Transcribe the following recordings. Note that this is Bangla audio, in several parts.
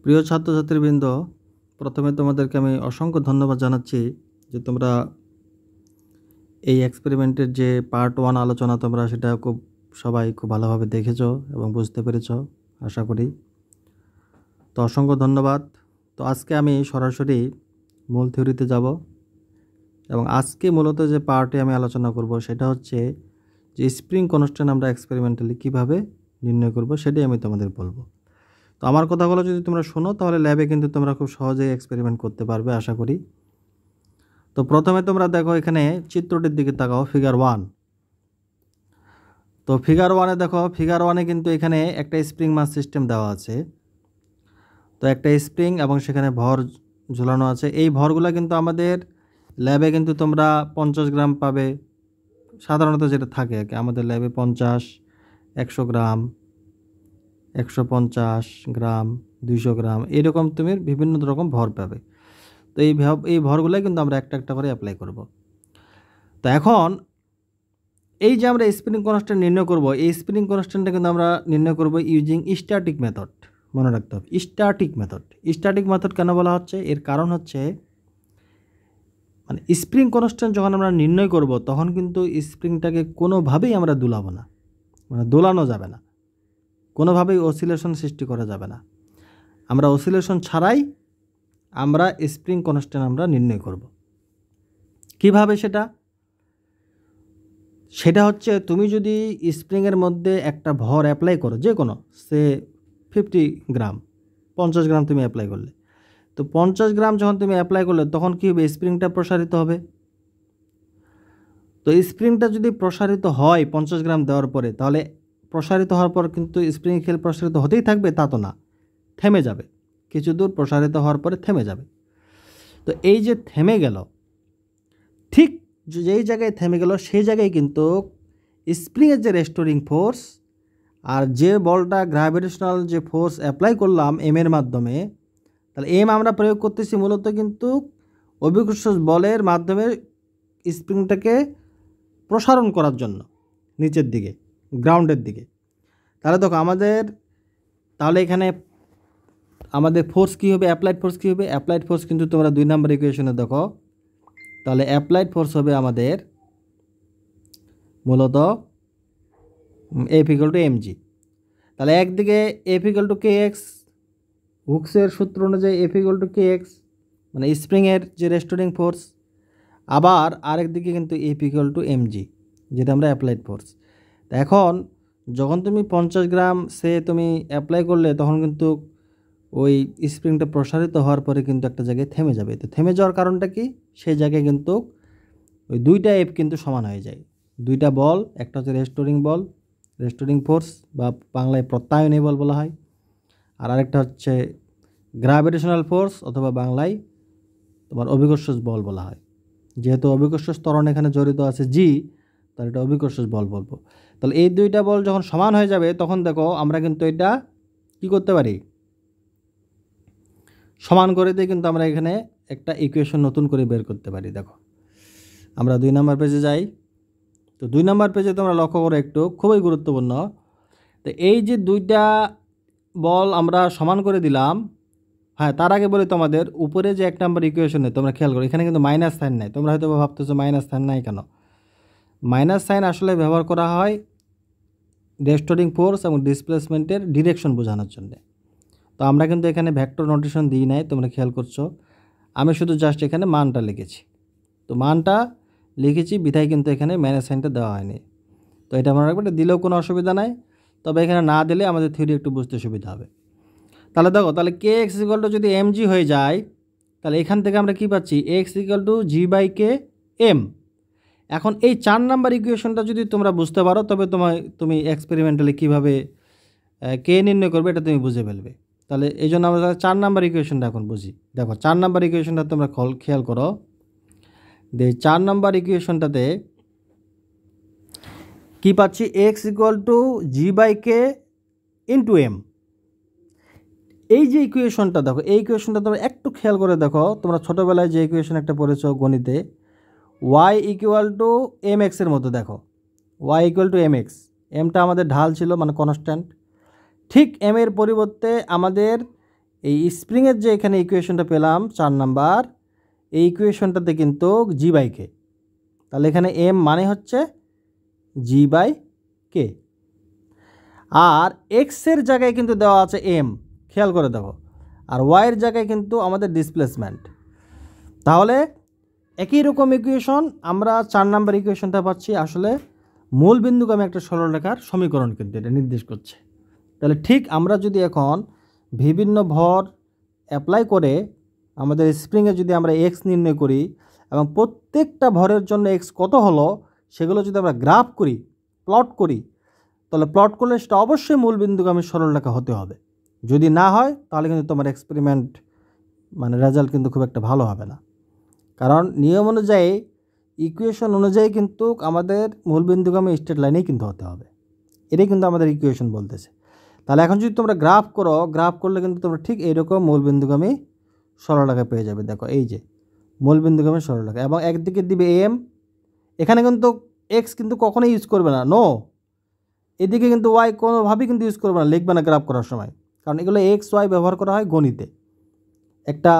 প্রিয় ছাত্রছাত্রীবৃন্দ, প্রথমে তোমাদেরকে আমি অসংখ্য ধন্যবাদ জানাচ্ছি যে তোমরা এই এক্সপেরিমেন্টের যে পার্ট 1 আলোচনা তোমরা সেটা সবাই খুব ভালোভাবে দেখেছো এবং বুঝতে পেরেছো আশা করি। তো অসংখ্য ধন্যবাদ। তো আজকে আমি সরাসরি মূল থিওরিতে যাব এবং আজকে মূলত যে পার্টে আমি আলোচনা করব সেটা হচ্ছে যে স্প্রিং কনস্ট্যান্ট আমরা এক্সপেরিমেন্টালি কীভাবে নির্ণয় করব সেটাই আমি তোমাদের বলবো। তো আমার কথাগুলো যদি তোমরা শোনো তাহলে ল্যাবে কিন্তু তোমরা খুব সহজেই এক্সপেরিমেন্ট করতে পারবে আশা করি। তো প্রথমে তোমরা দেখো এখানে চিত্রটির দিকে তাকাও, ফিগার 1। তো ফিগার 1-এ দেখো, ফিগার 1-এ কিন্তু এখানে একটা স্প্রিং মাস সিস্টেম দেওয়া আছে। তো একটা স্প্রিং এবং সেখানে ভর ঝুলানো আছে। এই ভরগুলো কিন্তু আমাদের ল্যাবে কিন্তু তোমরা 50 গ্রাম পাবে, সাধারণত যেটা থাকে আর কি আমাদের ল্যাবে 50, 100 গ্রাম, 150 গ্রাম, 200 গ্রাম এরকম তুমি বিভিন্ন রকম ভর পাবে। তো এই ভরগুলোই কিন্তু আমরা একটা একটা করে অ্যাপ্লাই করব। তো এখন এই যে আমরা স্প্রিং কনস্ট্যান্ট নির্ণয় করব, এই স্প্রিং কনস্ট্যান্টটা কিন্তু আমরা নির্ণয় করব ইউজিং স্ট্যাটিক মেথড। মনে রাখতে হবে স্ট্যাটিক মেথড। স্ট্যাটিক মেথড কেন বলা হচ্ছে? এর কারণ হচ্ছে মানে স্প্রিং কনস্ট্যান্ট যখন আমরা নির্ণয় করব তখন কিন্তু স্প্রিংটাকে কোনোভাবেই আমরা দুলাবো না, মানে দোলানো যাবে না, কোনোভাবেই অসিলেশন সৃষ্টি করা যাবে না। আমরা অসিলেশন ছাড়াই আমরা স্প্রিং কনস্ট্যান্ট আমরা নির্ণয় করব। কিভাবে সেটা হচ্ছে তুমি যদি স্প্রিংয়ের মধ্যে একটা ভর অ্যাপ্লাই করো, যে কোনো সে 50 গ্রাম, 50 গ্রাম তুমি অ্যাপ্লাই করলে, তো 50 গ্রাম যখন তুমি অ্যাপ্লাই করলে তখন কী হবে? স্প্রিংটা প্রসারিত হবে। তো স্প্রিংটা যদি প্রসারিত হয় 50 গ্রাম দেওয়ার পরে, তাহলে প্রসারিত হওয়ার পর কিন্তু স্প্রিং খেল প্রসারিত হতেই থাকবে তা তো না, থেমে যাবে। কিছু দূর প্রসারিত হওয়ার পরে থেমে যাবে। তো এই যে থেমে গেল, ঠিক যেই জায়গায় থেমে গেল সেই জায়গায় কিন্তু স্প্রিংয়ের যে রেস্টোরিং ফোর্স আর যে বলটা গ্র্যাভিটেশনাল যে ফোর্স অ্যাপ্লাই করলাম এর মাধ্যমে, তাহলে আমরা প্রয়োগ করতেছি মূলত কিন্তু অভিকর্ষ বলের মাধ্যমে স্প্রিংটাকে প্রসারণ করার জন্য নিচের দিকে, গ্রাউন্ডের দিকে। তাহলে দেখো তাহলে এখানে আমাদের ফোর্স কী হবে? অ্যাপ্লাইড ফোর্স কী হবে? অ্যাপ্লাইড ফোর্স কিন্তু তোমরা 2 নম্বর ইকুয়েশনে দেখো, তাহলে অ্যাপ্লাইড ফোর্স হবে আমাদের মূলত F = mg। তাহলে একদিকে F = kx, হুকসের সূত্র অনুযায়ী F = kx মানে স্প্রিংয়ের যে রেস্টোরিং ফোর্স, আবার আরেক দিকে কিন্তু F = mg যেটা আমরা অ্যাপ্লাইড ফোর্স। তা এখন যখন তুমি 50 গ্রাম তুমি অ্যাপ্লাই করলে তখন কিন্তু ওই স্প্রিংটা প্রসারিত হওয়ার পরে কিন্তু একটা জায়গায় থেমে যাবে। তো থেমে যাওয়ার কারণটা কি? সেই জায়গায় কিন্তু ওই দুইটা এফ কিন্তু সমান হয়ে যায়। দুইটা বল, একটা হচ্ছে রেস্টোরিং বল, রেস্টোরিং ফোর্স বা বাংলায় প্রত্যায়নী বল বলা হয়, আর আরেকটা হচ্ছে গ্র্যাভিটেশনাল ফোর্স অথবা বাংলায় তোমার অভিকর্ষজ বল বলা হয়। যেহেতু অভিকর্ষজ ত্বরণ এখানে জড়িত আছে জি, তাহলে এটা অভিকর্ষজ বল বলবো। তাহলে এই দুইটা বল যখন সমান হয়ে যাবে তখন দেখো আমরা কিন্তু এটা কি করতে পারি? সমান করে দিয়ে কিন্তু আমরা এখানে একটা ইকুয়েশন নতুন করে বের করতে পারি। দেখো আমরা 2 নম্বর পেজে যাই। তো 2 নম্বর পেজে তোমরা লক্ষ্য করো একটু, খুবই গুরুত্বপূর্ণ। তো এই যে দুইটা বল আমরা সমান করে দিলাম, হ্যাঁ তার আগে বলি তোমাদের উপরে যে 1 নম্বর ইকুয়েশনে তোমরা খেয়াল করো এখানে কিন্তু মাইনাস সাইন নাই। তোমরা হয়তো ভাবতেছো মাইনাস সাইন নাই কেন? মাইনাস সাইন আসলে ব্যবহার করা হয় রেস্টোরিং ফোর্স এবং ডিসপ্লেসমেন্টের ডিরেকশন বোঝানোর জন্য। তো আমরা কিন্তু এখানে ভেক্টর নোটেশন দিই নাই, তোমরা খেয়াল করছো। আমি শুধু জাস্ট এখানে মানটা লিখেছি। তো মানটা লিখেছি বিধায় কিন্তু এখানে মাইনাস সাইনটা দেওয়া হয়নি। তো এটা মনে রাখবে, এটা দিলেও কোনো অসুবিধা নাই, তবে এখানে না দিলে আমাদের থিওরি একটু বুঝতে সুবিধা হবে। তাহলে দেখো, তাহলে kx = যদি mg হয়ে যায়, তাহলে এখান থেকে আমরা কি পাচ্ছি? x = g/k m। এখন এই 4 নাম্বার ইকুয়েশনটা যদি তোমরা বুঝতে পারো তবে তুমি এক্সপেরিমেন্টালি কীভাবে কে নির্ণয় করবে এটা তুমি বুঝে ফেলবে। তাহলে এই জন্য আমরা 4 নাম্বার ইকুয়েশনটা এখন বুঝি। দেখো 4 নাম্বার ইকুয়েশনটা তোমরা খেয়াল করো, 4 নাম্বার ইকুয়েশনটাতে কি পাচ্ছি? x = g/k * m। এই যে ইকুয়েশনটা দেখো, এই ইকুয়েশনটা তোমরা একটু খেয়াল করে দেখো। তোমরা ছোটোবেলায় যে ইকুয়েশন একটা পড়েছো গণিতে, y = mx এর মতো দেখো, y = mx, এমটা আমাদের ঢাল ছিল মানে কনস্ট্যান্ট। ঠিক এম এর পরিবর্তে আমাদের এই স্প্রিংয়ের যে এখানে ইকুয়েশনটা পেলাম 4 নাম্বার, এই ইকুয়েশনটাতে কিন্তু জি/কে, তাহলে এখানে এম মানে হচ্ছে জি/কে, আর এক্সের জায়গায় কিন্তু দেওয়া আছে এম, খেয়াল করে দেখো, আর ওয়াইয়ের জায়গায় কিন্তু আমাদের ডিসপ্লেসমেন্ট। তাহলে একই রকম ইকুয়েশন আমরা 4 নাম্বার ইকুয়েশনটা পাচ্ছি, আসলে মূল বিন্দুগামী একটা সরলরেখার সমীকরণ কিন্তু এটা নির্দেশ করছে। তাহলে ঠিক আমরা যদি এখন বিভিন্ন ভর অ্যাপ্লাই করে আমাদের স্প্রিংয়ে যদি আমরা এক্স নির্ণয় করি এবং প্রত্যেকটা ভরের জন্য এক্স কত হলো সেগুলো যদি আমরা গ্রাফ করি, প্লট করি, তাহলে প্লট করলে সেটা অবশ্যই মূল বিন্দুগামী সরলরেখা হতে হবে। যদি না হয় তাহলে কিন্তু তোমার এক্সপেরিমেন্ট মানে রেজাল্ট কিন্তু খুব একটা ভালো হবে না, কারণ নিয়ম অনুযায়ী ইকুয়েশন অনুযায়ী কিন্তু আমাদের মূল বিন্দুগামী স্ট্রেট লাইনেই কিন্তু হতে হবে। এটাই কিন্তু আমাদের ইকুয়েশন বলতেছে। তাহলে এখন যদি তোমরা গ্রাফ করো, গ্রাফ করলে কিন্তু তোমরা ঠিক এইরকম মূল বিন্দুগামী সরলরেখা পেয়ে যাবে। দেখো এই যে মূল বিন্দুগামী সরলরেখা, এবং একদিকে দিবে এম, এখানে কিন্তু এক্স কিন্তু কখনোই ইউজ করবে না, নো। এদিকে কিন্তু ওয়াই কোনোভাবেই কিন্তু ইউজ করবে না, লিখবে না গ্রাফ করার সময়, কারণ এগুলো এক্স ওয়াই ব্যবহার করা হয় গণিতে একটা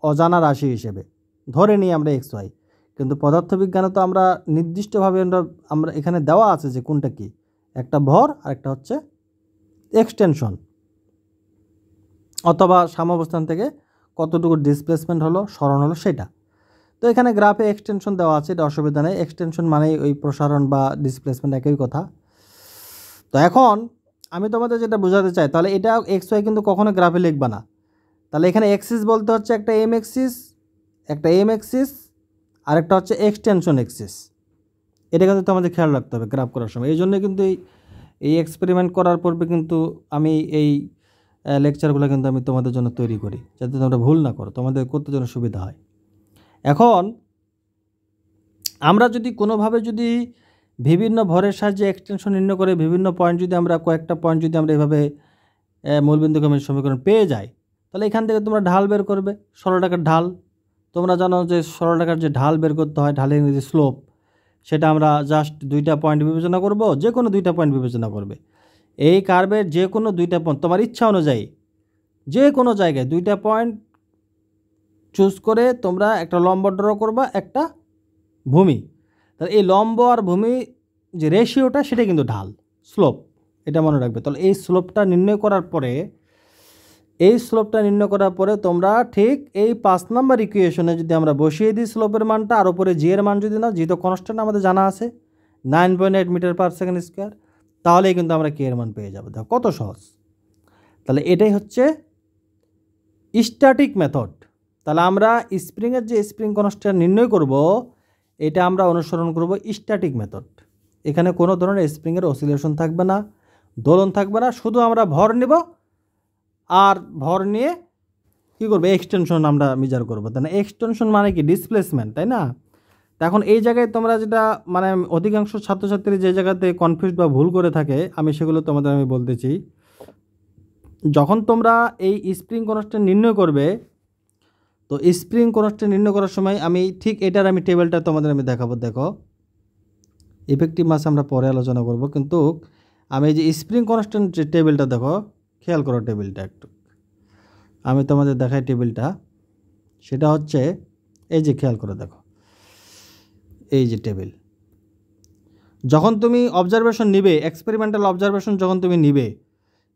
অজানা রাশি হিসেবে, ধরে নিই আমরা এক্স ওয়াই। কিন্তু পদার্থবিজ্ঞানে তো আমরা নির্দিষ্টভাবে আমরা এখানে দেওয়া আছে যে কোনটা কি, একটা ভর আর একটা হচ্ছে এক্সটেনশন, অথবা সাম্যাবস্থান থেকে কতটুকু ডিসপ্লেসমেন্ট হলো, সরণ হলো সেটা। তো এখানে গ্রাফে এক্সটেনশন দেওয়া আছে, এটা অসুবিধা নেই, এক্সটেনশন মানেই ওই প্রসারণ বা ডিসপ্লেসমেন্ট একই কথা। তো এখন আমি তোমাদের যেটা বোঝাতে চাই, তাহলে এটা এক্স ওয়াই কিন্তু কখনো গ্রাফে লিখবা না। তাহলে এখানে এক্সিস বলতে হচ্ছে একটা এম এক্সিস, একটা এম এক্সিস, আর একটা হচ্ছে এক্সটেনশন এক্সিস। এটা কিন্তু তোমাদের খেয়াল রাখতে হবে গ্রাফ করার সময়। এই জন্য কিন্তু এই এক্সপেরিমেন্ট করার পূর্বে কিন্তু আমি এই লেকচারগুলো কিন্তু আমি তোমাদের জন্য তৈরি করি, যাতে তোমরা ভুল না করো, তোমাদের করতে জন্য সুবিধা হয়। এখন আমরা যদি কোনোভাবে যদি বিভিন্ন ভরের সাহায্যে এক্সটেনশন নির্ণয় করে বিভিন্ন পয়েন্ট যদি আমরা কয়েকটা পয়েন্ট যদি আমরা এভাবে মূলবিন্দুগামী সমীকরণ পেয়ে যাই, তাহলে এখান থেকে তোমরা ঢাল বের করবে, সরলরেখার ঢাল। তোমরা জানো যে সরলরেখার যে ঢাল বের করতে হয়, ঢালের যে স্লোপ, সেটা আমরা জাস্ট 2টা পয়েন্ট বিবেচনা করব, যে কোনো 2টা পয়েন্ট বিবেচনা করবে। এই কার্ভের যে কোনো 2টা পয়েন্ট তোমার ইচ্ছা অনুযায়ী যে কোনো জায়গায় 2টা পয়েন্ট চুজ করে তোমরা একটা লম্ব ড্র করবা, একটা ভূমি। তাহলে এই লম্ব আর ভূমি যে রেশিওটা সেটা কিন্তু ঢাল, স্লোপ, এটা মনে রাখবে। তাহলে এই স্লোপটা নির্ণয় করার পরে তোমরা ঠিক এই 5 নাম্বার ইকুয়েশনে যদি আমরা বসিয়ে দিই স্লোপের মানটা, আর উপরে জি এর মান যদি না, জি তো কনস্ট্যান্ট আমাদের জানা আছে 9.8 মিটার পার সেকেন্ড স্কোয়ার, তাহলেই কিন্তু আমরা কে এর মান পেয়ে যাবো। দেখো কত সহজ। তাহলে এটাই হচ্ছে স্ট্যাটিক মেথড। তাহলে আমরা স্প্রিংয়ের যে স্প্রিং কনস্ট্যান্ট নির্ণয় করব, এটা আমরা অনুসরণ করব স্ট্যাটিক মেথড। এখানে কোনো ধরনের স্প্রিংয়ের অসিলেশন থাকবে না, দোলন থাকবে না, শুধু আমরা ভর নেব, আর ভর নিয়ে কী করবো, এক্সটেনশন আমরা মেজার করবো। তাই না, এক্সটেনশন মানে কি, ডিসপ্লেসমেন্ট, তাই না? এখন এই জায়গায় তোমরা যেটা মানে অধিকাংশ ছাত্রছাত্রী যে জায়গাতে কনফিউজ বা ভুল করে থাকে, আমি সেগুলো তোমাদের আমি বলতেছি। যখন তোমরা এই স্প্রিং কনস্ট্যান্ট নির্ণয় করবে, তো স্প্রিং কনস্ট্যান্ট নির্ণয় করার সময় আমি ঠিক এটার আমি টেবিলটা তোমাদের আমি দেখাবো। দেখো ইফেক্টিভ মাস আমরা পরে আলোচনা করব, কিন্তু আমি এই যে স্প্রিং কনস্ট্যান্ট যে টেবিলটা দেখো, খেয়াল করো টেবিলটা একটু, আমি তোমাদের দেখাই টেবিলটা। সেটা হচ্ছে এই যে খেয়াল করে দেখো, এই যে টেবিল, যখন তুমি অবজারভেশন নিবে, এক্সপেরিমেন্টাল অবজারভেশন যখন তুমি নিবে,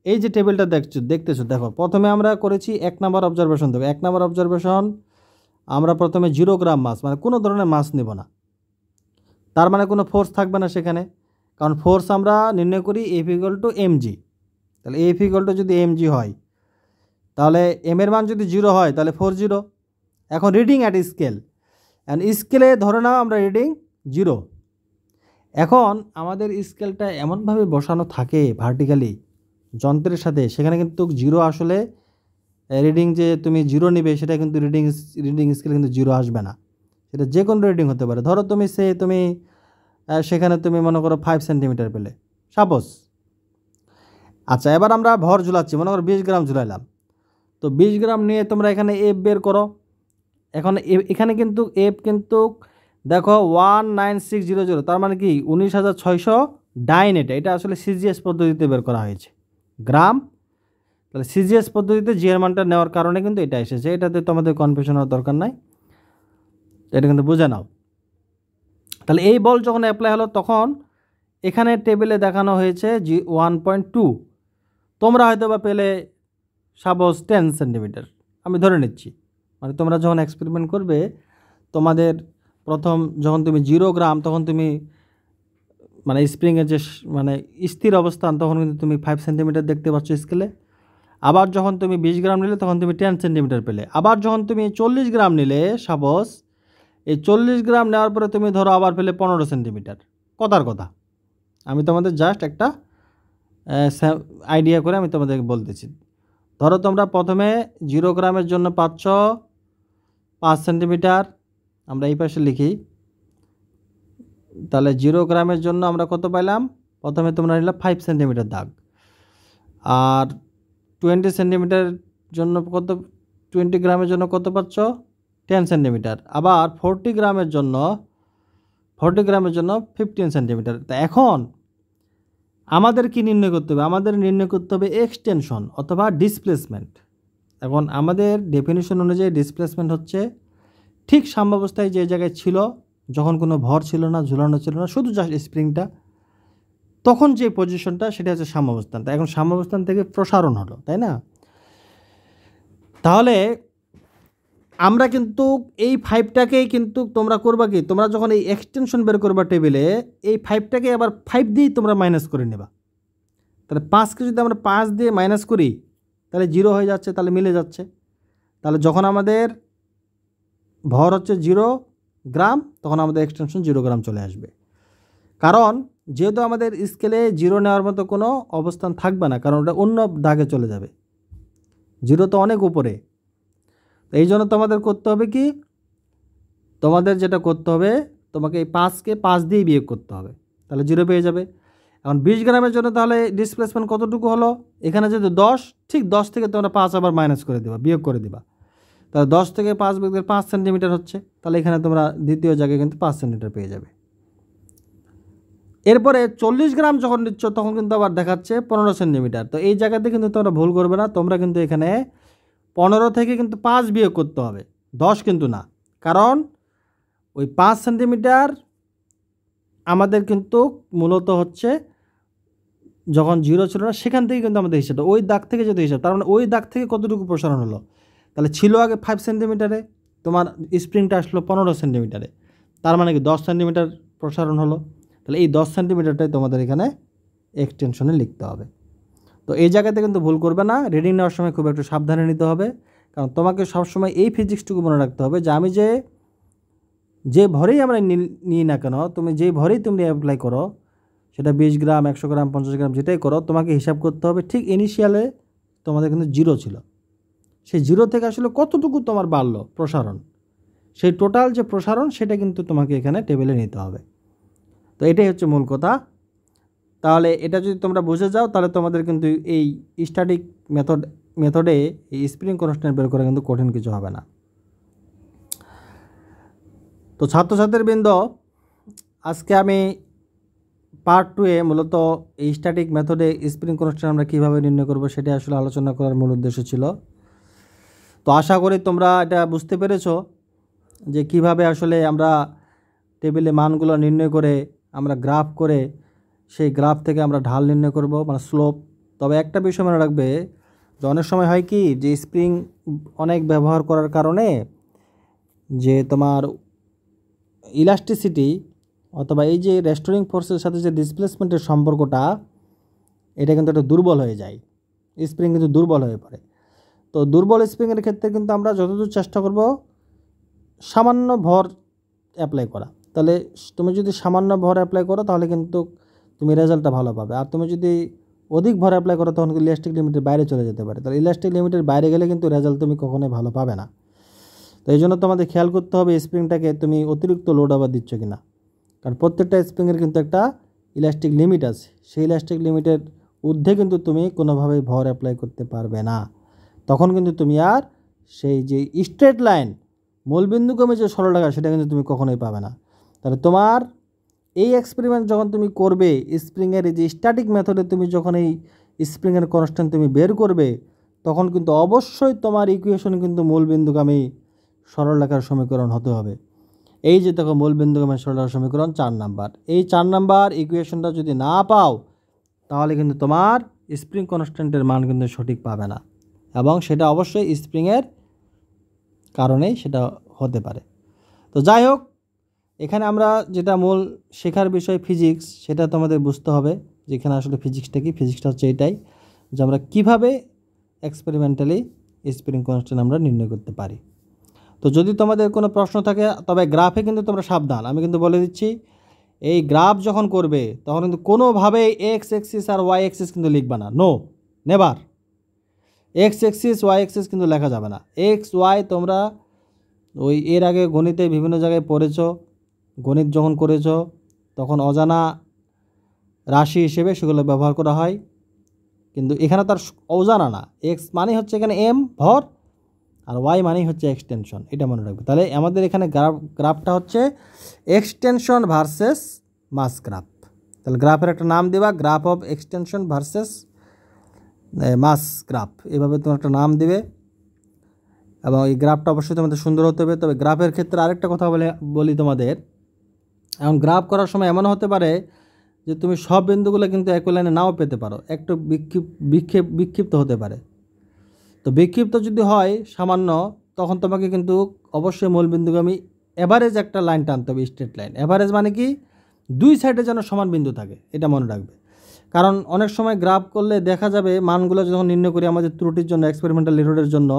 এই যে টেবিলটা দেখতেছো, দেখো প্রথমে আমরা করেছি 1 নাম্বার অবজারভেশন। দেখো 1 নাম্বার অবজারভেশন আমরা প্রথমে 0 গ্রাম মাস, মানে কোনো ধরনের মাস নেব না, তার মানে কোনো ফোর্স থাকবে না সেখানে, কারণ ফোর্স আমরা নির্ণয় করি F = mg। তাহলে F = যদি mg হয়, তাহলে m এর মান যদি 0 হয় তাহলে 4 0। এখন রিডিং অ্যাট স্কেল, অ্যান্ড স্কেলে ধরে নাও আমরা রিডিং 0। এখন আমাদের স্কেলটা এমনভাবে বসানো থাকে ভার্টিক্যালি যন্ত্রের সাথে, সেখানে কিন্তু 0 আসলে রিডিং যে তুমি 0 নেবে সেটা কিন্তু রিডিং স্কেল কিন্তু 0 আসবে না, সেটা যে কোনো রিডিং হতে পারে। ধরো তুমি সেখানে তুমি মনে করো 5 সেন্টিমিটার পেলে সাপোজ। আচ্ছা, এবার আমরা ভর ঝুলাচ্ছি, মনে করো 20 গ্রাম ঝুলাইলাম, তো 20 গ্রাম নিয়ে তোমরা এখানে এফ বের করো। এখন এখানে কিন্তু এফ কিন্তু দেখো 19600, তার মানে কি 19,600 ডাইন। এটা আসলে সিজিএস পদ্ধতিতে বের করা হয়েছে, গ্রাম তাহলে সিজিএস পদ্ধতিতে জি এর মানটা নেওয়ার কারণে কিন্তু এটা এসেছে, এটাতে তোমাদের কনফিউশন হওয়ার দরকার নাই, এটা কিন্তু বুঝে নাও। তাহলে এই বল যখন অ্যাপ্লাই হলো তখন এখানে টেবিলে দেখানো হয়েছে জি 1.2, তোমরা হয়তো বা পেলে সাপোজ 10 সেন্টিমিটার, আমি ধরে নিচ্ছি। মানে তোমরা যখন এক্সপেরিমেন্ট করবে তোমাদের প্রথম যখন তুমি 0 গ্রাম তখন তুমি মানে স্প্রিংয়ের যে মানে স্থির অবস্থান তখন কিন্তু তুমি 5 সেন্টিমিটার দেখতে পাচ্ছ স্কেলে। আবার যখন তুমি 20 গ্রাম নিলে তখন তুমি 10 সেন্টিমিটার পেলে। আবার যখন তুমি 40 গ্রাম নিলে সাপোজ, এই 40 গ্রাম নেওয়ার পরে তুমি ধরো আবার পেলে 15 সেন্টিমিটার। কথার কথা, আমি তোমাদের জাস্ট একটা আইডিয়া করে আমি তোমাদেরকে বলতেছি। ধরো তোমরা প্রথমে 0 গ্রামের জন্য পাচ্ছ 5 সেন্টিমিটার, আমরা এই পাশে লিখি। তাহলে 0 গ্রামের জন্য আমরা কত পাইলাম, প্রথমে তোমরা নিলাম 5 সেন্টিমিটার দাগ। আর 20 সেন্টিমিটার জন্য কত, 20 গ্রামের জন্য কত পাচ্ছ, 10 সেন্টিমিটার। আবার 40 গ্রামের জন্য 15 সেন্টিমিটার। তা এখন আমাদের কি নির্ণয় করতে হবে, আমাদের নির্ণয় করতে হবে এক্সটেনশন অথবা ডিসপ্লেসমেন্ট। এখন আমাদের ডেফিনিশন অনুযায়ী ডিসপ্লেসমেন্ট হচ্ছে ঠিক সাম্যাবস্থায় যে জায়গায় ছিল, যখন কোনো ভর ছিল না, ঝুলানো ছিল না, শুধু জাস্ট স্প্রিংটা, তখন যে পজিশনটা সেটা হচ্ছে সাম্যাবস্থান। তাই এখন সাম্যাবস্থান থেকে প্রসারণ হলো, তাই না? তাহলে আমরা কিন্তু এই 5টাকেই কিন্তু তোমরা করবা কি, তোমরা যখন এই এক্সটেনশন বের করবা টেবিলে, এই 5টাকে আবার 5 দিয়েই তোমরা মাইনাস করে নেবা। তাহলে 5কে যদি আমরা 5 দিয়ে মাইনাস করি তাহলে 0 হয়ে যাচ্ছে, তাহলে মিলে যাচ্ছে। তাহলে যখন আমাদের ভর হচ্ছে 0 গ্রাম তখন আমাদের এক্সটেনশন 0 গ্রাম চলে আসবে। কারণ যেহেতু আমাদের স্কেলে 0 নেওয়ার মতো কোনো অবস্থান থাকবে না, কারণ ওটা অন্য দাগে চলে যাবে, 0 তো অনেক উপরে। এই জন্য তোমাদের করতে হবে কি, তোমাদের যেটা করতে হবে, তোমাকে এই 5কে 5 দিয়ে বিয়োগ করতে হবে, তাহলে 0 পেয়ে যাবে। এখন 20 গ্রামের জন্য তাহলে ডিসপ্লেসমেন্ট কতটুকু হলো, এখানে যেহেতু 10, ঠিক 10 থেকে তোমরা 5 আবার মাইনাস করে দেবা, বিয়োগ করে দিবা। তাহলে 10 থেকে 5 বিয়োগ 5 সেন্টিমিটার হচ্ছে, তাহলে এখানে তোমরা দ্বিতীয় জায়গায় কিন্তু 5 সেন্টিমিটার পেয়ে যাবে। এরপরে 40 গ্রাম যখন নিচ্ছ তখন কিন্তু আবার দেখাচ্ছে 15 সেন্টিমিটার। তো এই জায়গাতে কিন্তু তোমরা ভুল করবে না, তোমরা কিন্তু এখানে 15 থেকে কিন্তু 5 বিয়োগ করতে হবে, 10 কিন্তু না। কারণ ওই 5 সেন্টিমিটার আমাদের কিন্তু মূলত হচ্ছে যখন 0 ছিল না সেখান থেকে কিন্তু আমাদের হিসাবটা, ওই দাগ থেকে যদি হিসাব, তার মানে ওই দাগ থেকে কতটুকু প্রসারণ হলো, তাহলে ছিল আগে 5 সেন্টিমিটারে, তোমার স্প্রিংটা আসলো 15 সেন্টিমিটারে, তার মানে কি 10 সেন্টিমিটার প্রসারণ হলো। তাহলে এই 10 সেন্টিমিটারটাই তোমাদের এখানে এক্সটেনশনে লিখতে হবে। তো এই জায়গাতে কিন্তু ভুল করবে না, রিডিং নেওয়ার সময় খুব একটু সাবধানে নিতে হবে। কারণ তোমাকে সবসময় এই ফিজিক্সটুকু মনে রাখতে হবে যে আমি যে ভরেই আমরা নিই না কেন, তুমি যেই ভরেই তুমি অ্যাপ্লাই করো, সেটা 20 গ্রাম 100 গ্রাম 50 গ্রাম যেটাই করো, তোমাকে হিসাব করতে হবে ঠিক ইনিশিয়ালে তোমাদের কিন্তু 0 ছিল, সেই 0 থেকে আসলে কতটুকু তোমার বাড়লো প্রসারণ, সেই টোটাল যে প্রসারণ সেটা কিন্তু তোমাকে এখানে টেবিলে নিতে হবে। তো এটাই হচ্ছে মূল কথা। তাহলে এটা যদি তোমরা বুঝে যাও তাহলে তোমাদের কিন্তু এই স্ট্যাটিক মেথডে এই স্প্রিং কনস্ট্যান্ট বের করা কিন্তু কঠিন কিছু হবে না। তো ছাত্রছাত্রীর বৃন্দ, আজকে আমি পার্ট 2-এ মূলত এই স্ট্যাটিক মেথডে স্প্রিং কনস্ট্যান্ট আমরা কীভাবে নির্ণয় করব সেটা আসলে আলোচনা করার মূল উদ্দেশ্য ছিল। তো আশা করি তোমরা এটা বুঝতে পেরেছো যে কিভাবে আসলে আমরা টেবিলে মানগুলো নির্ণয় করে আমরা গ্রাফ করে সেই গ্রাফ থেকে আমরা ঢাল নির্ণয় করব, মানে স্লোপ। তবে একটা বিষয় মনে রাখবে যে অনেক সময় হয় কি যে স্প্রিং অনেক ব্যবহার করার কারণে যে তোমার ইলাস্টিসিটি অথবা এই যে রেস্টোরিং ফোর্সের সাথে যে ডিসপ্লেসমেন্টের সম্পর্কটা, এটা কিন্তু একটা দুর্বল হয়ে যায়, স্প্রিং কিন্তু দুর্বল হয়ে পড়ে। তো দুর্বল স্প্রিংয়ের ক্ষেত্রে কিন্তু আমরা যতদূর চেষ্টা করব সামান্য ভর অ্যাপ্লাই করা। তাহলে তুমি যদি সামান্য ভর অ্যাপ্লাই করো তাহলে কিন্তু তুমি রেজাল্টটা ভালো পাবে। আর তুমি যদি অধিক ভর অ্যাপ্লাই করো তখন কিন্তু ইলাস্টিক লিমিটের বাইরে চলে যেতে পারে। তাহলে ইলাস্টিক লিমিটের বাইরে গেলে কিন্তু রেজাল্ট তুমি কখনোই ভালো পাবে না। তো এই জন্য তোমাদের খেয়াল করতে হবে স্প্রিংটাকে তুমি অতিরিক্ত লোড আবার দিচ্ছ কি না, কারণ প্রত্যেকটা স্প্রিংয়ের কিন্তু একটা ইলাস্টিক লিমিট আছে, সেই ইলাস্টিক লিমিটের ঊর্ধ্বে কিন্তু তুমি কোনোভাবেই ভর অ্যাপ্লাই করতে পারবে না। তখন কিন্তু তুমি আর সেই যে স্ট্রেট লাইন মূলবিন্দুক্রমে যে সরল রেখা সেটা কিন্তু তুমি কখনোই পাবে না। তাহলে তোমার এই এক্সপেরিমেন্ট যখন তুমি করবে স্প্রিংয়ের এই যে স্ট্যাটিক মেথডে তুমি যখন এই স্প্রিংয়ের কনস্ট্যান্ট তুমি বের করবে, তখন কিন্তু অবশ্যই তোমার ইকুয়েশন কিন্তু মূলবিন্দুগামী সরলরেখার সমীকরণ হতে হবে। এই যে দেখো মূলবিন্দুগামী সরলরেখার সমীকরণ 4 নাম্বার, এই 4 নাম্বার ইকুয়েশনটা যদি না পাও তাহলে কিন্তু তোমার স্প্রিং কনস্ট্যান্টের মান কিন্তু সঠিক পাবে না, এবং সেটা অবশ্যই স্প্রিংয়ের কারণেই সেটা হতে পারে। তো যাই হোক, এখানে আমরা যেটা মূল শেখার বিষয় ফিজিক্স, সেটা তোমাদের বুঝতে হবে যে এখানে আসলে ফিজিক্সটা কি। ফিজিক্সটা হচ্ছে এটাই যে আমরা কীভাবে এক্সপেরিমেন্টালি স্প্রিং কনস্ট্যান্ট আমরা নির্ণয় করতে পারি। তো যদি তোমাদের কোনো প্রশ্ন থাকে, তবে গ্রাফে কিন্তু তোমরা সাবধান, আমি কিন্তু বলে দিচ্ছি, এই গ্রাফ যখন করবে তখন কিন্তু কোনোভাবেই এক্স এক্সিস আর ওয়াই এক্সিস কিন্তু লিখবা না, no, never. X axis y axis কিন্তু লেখা যাবে না। এক্স ওয়াই তোমরা ওই এর আগে গণিতে বিভিন্ন জায়গায় পড়েছো, গণিত যখন করেছো তখন অজানা রাশি হিসেবে সেগুলো ব্যবহার করা হয়, কিন্তু এখানে তার অজানা না। এক্স মানে হচ্ছে এখানে এম ভর, আর ওয়াই মানেই হচ্ছে এক্সটেনশন, এটা মনে রাখবে। তাহলে আমাদের এখানে গ্রাফটা হচ্ছে এক্সটেনশন ভার্সেস মাস গ্রাফ। তাহলে গ্রাফের একটা নাম দেবা, graph of extension versus mass graph, এভাবে তোমার একটা নাম দেবে। এবং এই গ্রাফটা অবশ্যই তোমাদের সুন্দর হতে হবে। তবে গ্রাফের ক্ষেত্রে আরেকটা কথা বলি তোমাদের, এখন গ্রাফ করার সময় এমন হতে পারে যে তুমি সব বিন্দুগুলো কিন্তু একই লাইনে নাও পেতে পারো, একটু বিক্ষিপ্ত হতে পারে। তো বিক্ষিপ্ত যদি হয় সামান্য, তখন তোমাকে কিন্তু অবশ্যই মূলবিন্দুগামী অ্যাভারেজ একটা লাইন টানতে হবে, স্ট্রেট লাইন। অ্যাভারেজ মানে কি, দুই সাইডে যেন সমান বিন্দু থাকে, এটা মনে রাখবে। কারণ অনেক সময় গ্রাফ করলে দেখা যাবে মানগুলো যখন নির্ণয় করি আমাদের ত্রুটির জন্য, এক্সপেরিমেন্টাল এররের জন্য,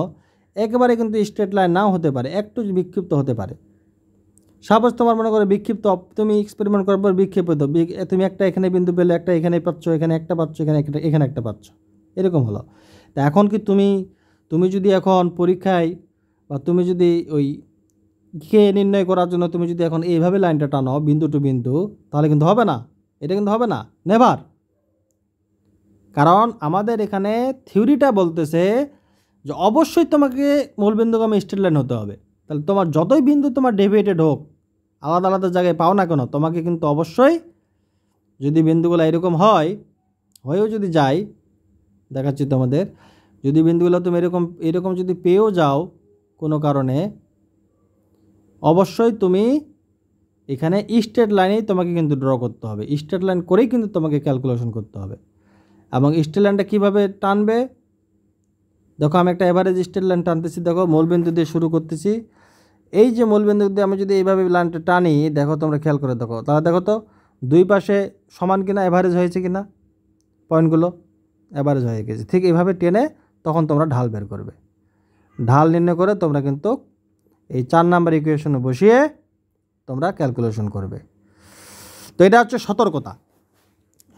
একেবারে কিন্তু স্ট্রেট লাইন নাও হতে পারে, একটু বিক্ষিপ্ত হতে পারে। সাপোজ তোমার মনে করে বিক্ষিপ্ত, তুমি এক্সপেরিমেন্ট করার পর বিক্ষিপ্ত, তুমি একটা এখানে বিন্দু পেলে, একটা এখানে পাচ্ছ, এখানে একটা পাচ্ছ, এখানে একটা পাচ্ছ, এরকম হলো। তা এখন কি তুমি যদি এখন পরীক্ষায় বা তুমি যদি ওই কে নির্ণয় করার জন্য তুমি যদি এখন এইভাবে লাইনটা টানো বিন্দু টু বিন্দু, তাহলে কিন্তু হবে না, এটা কিন্তু হবে না, নেভার। কারণ আমাদের এখানে থিওরিটা বলতেছে যে অবশ্যই তোমাকে মূলবিন্দুগামী স্ট্রেট লাইন হতে হবে। তাহলে তোমার যতই বিন্দু তোমার ডেভিয়েটেড হোক, আলাদা আলাদা জায়গায় পাও না কেন, তোমাকে কিন্তু অবশ্যই, যদি বিন্দুগুলো এরকম হয়েও যদি যায়, দেখাচ্ছি তোমাদের, যদি বিন্দুগুলো তুমি এরকম যদি পেয়েও যাও কোনো কারণে, অবশ্যই তুমি এখানে স্ট্রেট লাইনেই তোমাকে কিন্তু ড্র করতে হবে, স্ট্রেট লাইন করেই কিন্তু তোমাকে ক্যালকুলেশন করতে হবে। এবং স্ট্রেট লাইনটা কীভাবে টানবে, দেখো আমি একটা এভারেজ স্ট্রেট লাইন টানতেছি, দেখো মূলবিন্দু দিয়ে শুরু করতেছি। এই যে মূলবিন্দু দিয়ে আমি যদি এইভাবে লাইনটা টানি, দেখো তোমরা খেয়াল করে দেখো, তাহলে দেখো তো দুই পাশে সমান কিনা, এভারেজ হয়েছে কিনা, পয়েন্টগুলো এভারেজ হয়ে গেছে। ঠিক এইভাবে টেনে তখন তোমরা ঢাল বের করবে, ঢাল নির্ণয় করে তোমরা কিন্তু এই 4 নাম্বার ইকুয়েশনে বসিয়ে তোমরা ক্যালকুলেশন করবে। তো এটা হচ্ছে সতর্কতা,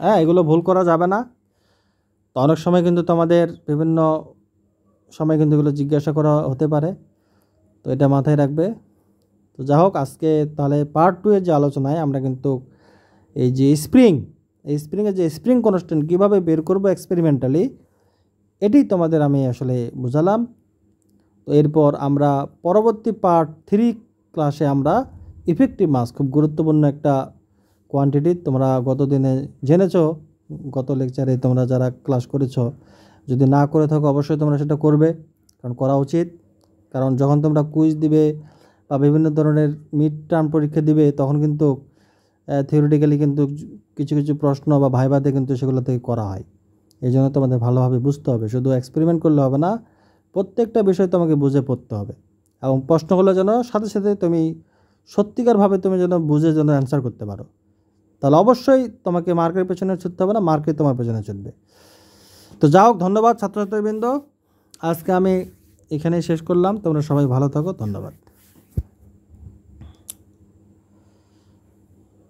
হ্যাঁ, এগুলো ভুল করা যাবে না। তো অনেক সময় কিন্তু তোমাদের বিভিন্ন সময় কিন্তু এগুলো জিজ্ঞাসা করা হতে পারে, তো এটা মাথায় রাখবে। তো যাই হোক, আজকে তাহলে পার্ট 2 এর যে আলোচনায় আমরা কিন্তু এই যে স্প্রিংয়ের যে স্প্রিং কনস্ট্যান্ট কীভাবে বের করবো এক্সপেরিমেন্টালি, এটি তোমাদের আমি আসলে বুঝালাম। তো এরপর আমরা পরবর্তী পার্ট 3 ক্লাসে আমরা ইফেক্টিভ মাস, খুব গুরুত্বপূর্ণ একটা কোয়ান্টিটি, তোমরা গত দিনে জেনেছো, গত লেকচারে তোমরা যারা ক্লাস করেছো, যদি না করে থাকো অবশ্যই তোমরা সেটা করবে, কারণ করা উচিত। কারণ যখন তোমরা কুইজ দিবে বা বিভিন্ন ধরনের মিড টার্ম পরীক্ষা দিবে, তখন কিন্তু থিওরিটিক্যালি কিন্তু কিছু কিছু প্রশ্ন বা ভাইভাতে কিন্তু সেগুলো থেকে করা হয়। এই জন্য তোমাদের ভালোভাবে বুঝতে হবে, শুধু এক্সপেরিমেন্ট করলে হবে না, প্রত্যেকটা বিষয় তোমাকে বুঝে পড়তে হবে। এবং প্রশ্নগুলো যেন সাথে সাথে তুমি সত্যিকারভাবে তুমি যেন বুঝে যেন অ্যান্সার করতে পারো, তাহলে অবশ্যই তোমাকে মার্কের পেছনে ছুটতে হবে না, মার্কে তোমার পেছনে ছুটবে। তো যাই হোক, ধন্যবাদ ছাত্রছাত্রীবৃন্দ, আজকে আমি এখানেই শেষ করলাম। তোমরা সবাই ভালো থাকো, ধন্যবাদ।